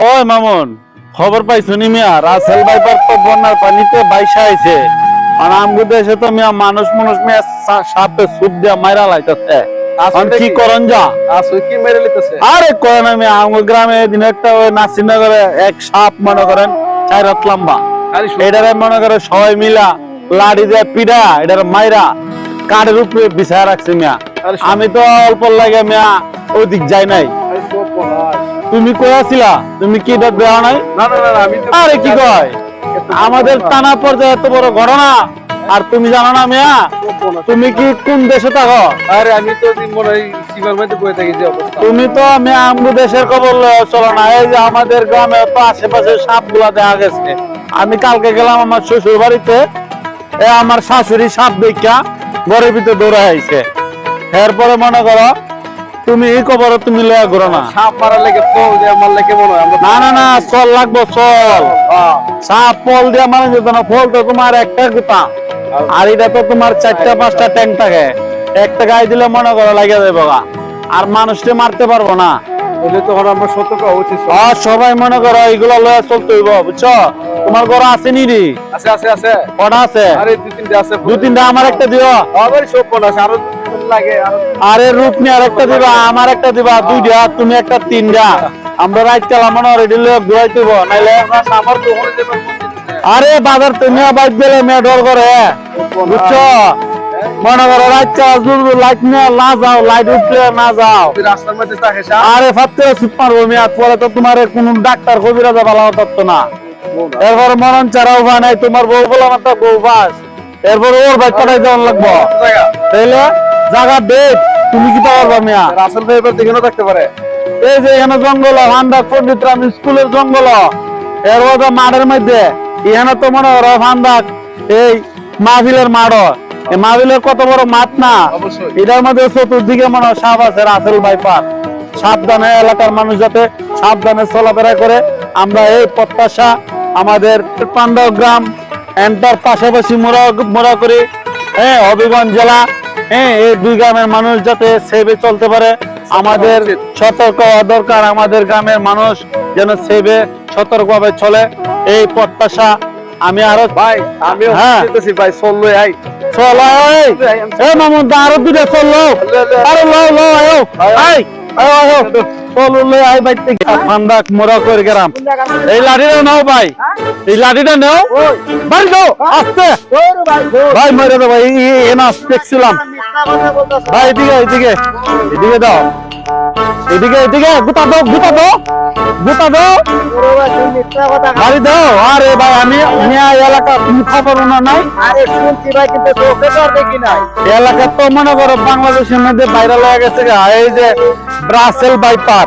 ওই মামুন, খবর পাইছো নি মিয়া? রাসেল ভাইপার তো বন্যার পানিতে বাইসা আইছে। আর আমগো দেশে তো মিয়া মানুষ মিয়া সাপে সুপ দিয়া মাইরা লাইতাছে। কি করন যা কি মেরে লিতেছে? আরে কয় না মিয়া, আমগো গ্রামে এদিন একটা ওই নাসিরনগরে এক সাপ মনে করেন 4 হাত লম্বা। এটারে মনে করে সবাই মিলা লাড়ি দিয়ে পিড়া এটারে মাইরা কাঠের উপরে বিছায় রাখছে মিয়া। আমি তো অল্প লাগে মিয়া ওই দিক যাই নাই। তুমি কই আছিলা? তুমি কি এটা দেওয়া নাই? না না না আমি তো আরে কি কয়, আমাদের টানা পর্যায়ে এত বড় ঘটনা আর তুমি জানো না মিয়া? তুমি কি কোন দেশে থাকো? আরে আমি তো মনে হয় সিভার মধ্যে বসে থাকি যে অবস্থা। তুমি তো মিয়া আমগো দেশের খবর চলো না। এই যে আমাদের গ্রামে তো আশেপাশে সাপ গুলা দেখা গেছে। আমি কালকে গেলাম আমার শ্বশুর বাড়িতে, আমার শাশুড়ি সাপ দেখা ঘরের ভিতরে দৌড়ে আইছে। এরপরে মনে করো তুমি এই খবর তুমি লয়া ঘুরো না। সাপ মারার লেগে ফল দিয়ে মারলে কেমন হয়? না না না, চল লাগবো চল। সাপ ফল দিয়ে মানে যেত না, ফল তো তোমার একটা গুতা আর এটা তো তোমার 4টা-5টা ট্যাঙ্ক থাকে। একটা গায়ে দিলে মনে করো লাগিয়ে যাবে গা, আর মানুষকে মারতে পারবো না। ওই তো আমরা সতর্ক হওয়া উচিত। আর সবাই মনে করো এইগুলা লয়া চলতে হইব, বুঝছো? তোমার ঘর আছে নি রে? আছে আছে আছে। কটা আছে? আরে 2-3টা আছে। 2-3টা আমার একটা দিও। আবার সব কোনা আরো লাগে আরো। আরে রূপ নিয়ে আরেকটা দিবা, আমার একটা দিবা, 2টা, তুমি একটা 3টা। আমরা রাইট চালা মনে হয় রেডি লয়ে ঘুরাইতেইব, নাইলে আমার তো ওখানে যাবে। আরে বাজার তুমি বাইক গেলে মেয়ে ডর করে, বুঝছো? মনে করো রাইট চালা লাইট নিয়ে না যাও, লাইট উঠলে না যাও। রাস্তার মধ্যে থাকে সাপ। আরে ফাতে সুপ মারবো মিয়া, পরে তো তোমার কোন ডাক্তার কবিরাজা ভালো হতো না। এরপর মরণ ছাড়া উপায় নাই, তোমার বউ বলা মাত্র বউ বাস। এরপর ওর বাইক কাটাই যাওয়ার লাগবো, তাইলে জায়গা বেদ তুমি কি পাওয়ার মিয়া? রাসেল ভাই এবার দেখে থাকতে পারে। এই যে এখানে জঙ্গল ভান্ডার পন্ডিত রাম স্কুলের জঙ্গল, এর মধ্যে মাঠের মধ্যে এখানে তো মনে করো ভান্ডার এই মাহফিলের মাঠ। এই মাহফিলের কত বড় মাঠ না, এটার মধ্যে চতুর্দিকে মনে হয় সাপ আছে। রাসেল ভাইপার সাবধানে, এলাকার মানুষ যাতে সাবধানে চলাফেরা করে, আমরা এই প্রত্যাশা আমাদের পান্ডব গ্রাম এন্টার পাশাপাশি মোড়া করি হবিগঞ্জ জেলা, এই 2 গ্রামের মানুষ যাতে সেভে চলতে পারে। আমাদের সতর্ক হওয়া দরকার, আমাদের গ্রামের মানুষ যেন সেভে সতর্কভাবে চলে, এই প্রত্যাশা। আমি আরো ভাই আমিও বলতেছি ভাই চললো আই চল এই মামুন আরো 2টা চললো। আরে লো লো আয়ো আই আয়ো চলো লো আই বাইক থেকে ফান্দাক মোরা করে গেলাম। এই লাঠিটা নাও ভাই, এই লাঠিটা নাও, ভাই দাও আস্তে ভাই, মেরে দাও ভাই। এনা দেখছিলাম ভাই, এদিকে এদিকে এদিকে দাও, এদিকে এদিকে গুতা দাও, গুতা দাও, গুতা দাও, গাড়ি দাও। আরে ভাই আমি এলাকা তুমি খবর না নাই? আরে শুনছি ভাই কিন্তু চোখে তো দেখি নাই। এলাকা তো মনে করো বাংলাদেশের মধ্যে ভাইরাল হয়ে গেছে। এই যে রাসেল ভাইপার,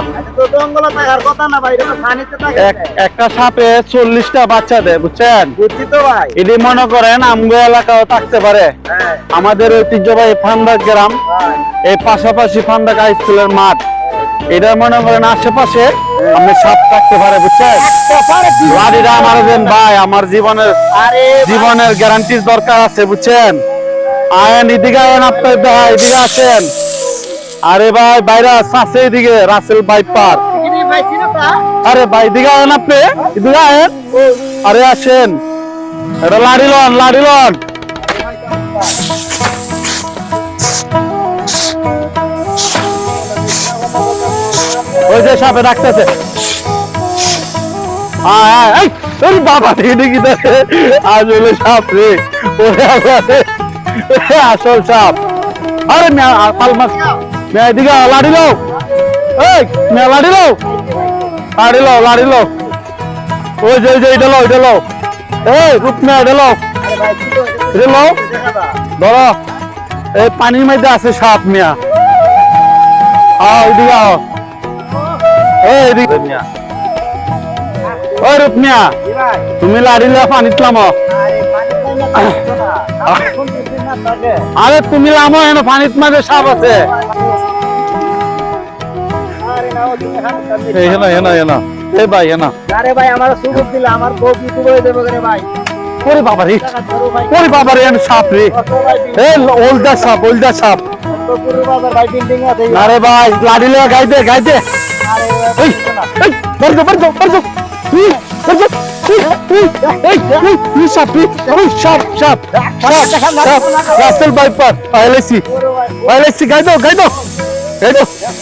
একটা সাপে 40টা বাচ্চা দেয়, বুঝছেন? বুঝছি তো ভাই। এটি মনে করেন আমগো এলাকাও থাকতে পারে। আমাদের ঐতিহ্যবাহী ফান্দাক গ্রাম, এই পাশাপাশি ফান্দাক হাই স্কুলের মাঠ, এটা মনে করেন আশেপাশে আমি সাপ থাকতে পারে, বুঝছেন? লাঠিটা আমার দেন ভাই, আমার জীবনের গ্যারান্টির দরকার আছে, বুঝছেন? আয়েন এদিকে, আয়েন আপনার ভাই এদিকে আসেন। আরে ভাই বাইরে আছে এদিকে রাসেল ভাইপার। আরে ভাই এদিকে আয়েন, আপনি এদিকে আয়েন। আরে আসেন, এটা লাড়ি লন, লাড়ি লন। ওই যে সাপে ডাকতেছে। বাবা দেখি দেখে আসলে সাপ রে, আসল সাপ। আরে পালমাস এদিকে লাড়ি লো, এই লাড়ি লো, লাড়ি লো, লাড়ি লো। ওই যে এটা লো, এটা লো, এই রূপ মেয়া এটা লো, এটা লো ধরো। এই পানির মধ্যে আছে সাপ মিয়া। ওইদিকে আও, এইদিকে মিয়া। ওই রূপ মিয়া তুমি লাড়ি লো পানিত লামো। আরে তুমি লামো, এন পানিত মাঝে সাপ আছে। এই ভাই এনা, আরে ভাই আমার সুযোগ দিলে আমার বউ কি হয়ে যাবে রে ভাই। ওরে বাবা রে, ওরে বাবা রে, সাপ রে, এই ওলদা সাপ, ওলদা সাপ। ভাই বিল্ডিং আছে। আরে ভাই লাড়ি লো, গাইতে গাইতে। আরে Barjo, barjo, barjo. Barjo. Sharp, sharp, sharp. Russell Viper, LIC. LIC, guide, guide.